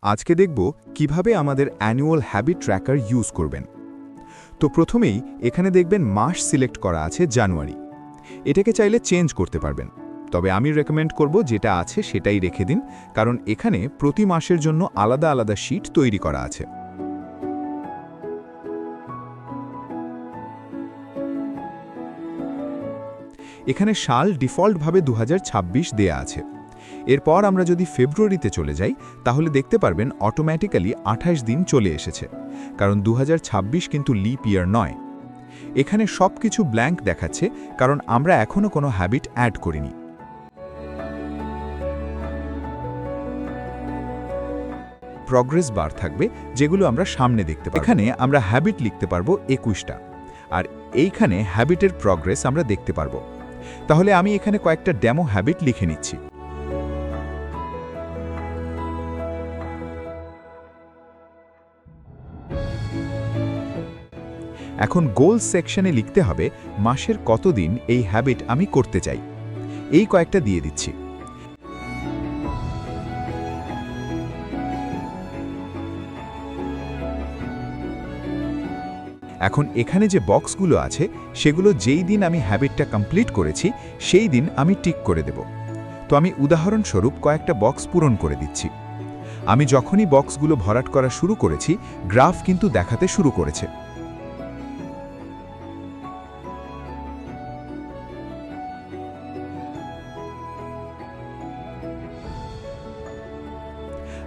আজকে দেখব কিভাবে আমাদের অ্যানুয়াল হ্যাবিট ট্র্যাকার ইউজ করবেন। তো প্রথমেই এখানে দেখবেন মাস সিলেক্ট করা আছে জানুয়ারি। এটাকে চাইলে চেঞ্জ করতে পারবেন, তবে আমি রেকমেন্ড করব যেটা আছে সেটাই রেখে দিন, কারণ এখানে প্রতি মাসের জন্য আলাদা আলাদা শীট তৈরি করা আছে। এখানে সাল ডিফল্টভাবে 2026 দেয়া আছে। এরপর আমরা যদি ফেব্রুয়ারিতে চলে যাই তাহলে দেখতে পারবেন অটোমেটিক্যালি 28 দিন চলে এসেছে, কারণ 2026 কিন্তু লিপ ইয়ার নয়। এখানে সব কিছু ব্ল্যাঙ্ক দেখাচ্ছে, কারণ আমরা এখনও কোনো হ্যাবিট অ্যাড করিনি। প্রগ্রেস বার থাকবে, যেগুলো আমরা সামনে দেখতে পাবো। এখানে আমরা হ্যাবিট লিখতে পারবো 21টা, আর এইখানে হ্যাবিটের প্রগ্রেস আমরা দেখতে পারবো। তাহলে আমি এখানে কয়েকটা ডেমো হ্যাবিট লিখে নিচ্ছি। এখন গোল সেকশনে লিখতে হবে মাসের কতদিন এই হ্যাবিট আমি করতে চাই। এই কয়েকটা দিয়ে দিচ্ছি। এখন এখানে যে বক্সগুলো আছে সেগুলো যেই দিন আমি হ্যাবিটটা কমপ্লিট করেছি সেই দিন আমি টিক করে দেব। তো আমি উদাহরণস্বরূপ কয়েকটা বক্স পূরণ করে দিচ্ছি। আমি যখনই বক্সগুলো ভরাট করা শুরু করেছি, গ্রাফ কিন্তু দেখাতে শুরু করেছে।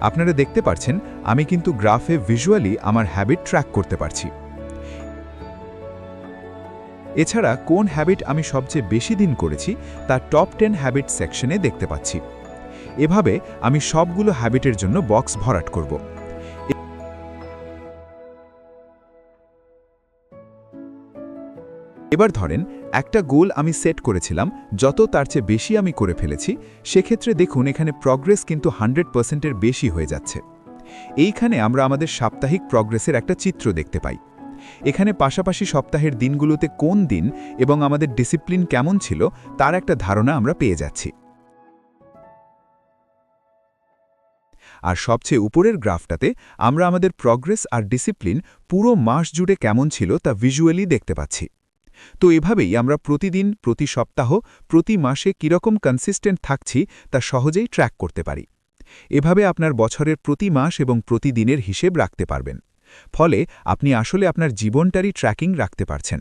আপনারা দেখতে পাচ্ছেন আমি কিন্তু গ্রাফে ভিজুয়ালি আমার হ্যাবিট ট্র্যাক করতে পারছি। এছাড়া কোন হ্যাবিট আমি সবচেয়ে বেশি দিন করেছি তা টপ 10 হ্যাবিট সেকশনে দেখতে পাচ্ছি। এভাবে আমি সবগুলো হ্যাবিটের জন্য বক্স ভরাট করব। এবার ধরেন একটা গোল আমি সেট করেছিলাম, যত তার চেয়ে বেশি আমি করে ফেলেছি, সেক্ষেত্রে দেখুন এখানে প্রগ্রেস কিন্তু 100%-এর বেশি হয়ে যাচ্ছে। এইখানে আমরা আমাদের সাপ্তাহিক প্রগ্রেসের একটা চিত্র দেখতে পাই। এখানে পাশাপাশি সপ্তাহের দিনগুলোতে কোন দিন এবং আমাদের ডিসিপ্লিন কেমন ছিল তার একটা ধারণা আমরা পেয়ে যাচ্ছি। আর সবচেয়ে উপরের গ্রাফটাতে আমরা আমাদের প্রগ্রেস আর ডিসিপ্লিন পুরো মাস জুড়ে কেমন ছিল তা ভিজুয়ালি দেখতে পাচ্ছি। তো এভাবেই আমরা প্রতিদিন, প্রতি সপ্তাহ, প্রতি মাসে কীরকম কনসিস্টেন্ট থাকছি তা সহজেই ট্র্যাক করতে পারি। এভাবে আপনার বছরের প্রতি মাস এবং প্রতিদিনের হিসেব রাখতে পারবেন। ফলে আপনি আসলে আপনার জীবনটারই ট্র্যাকিং রাখতে পারছেন।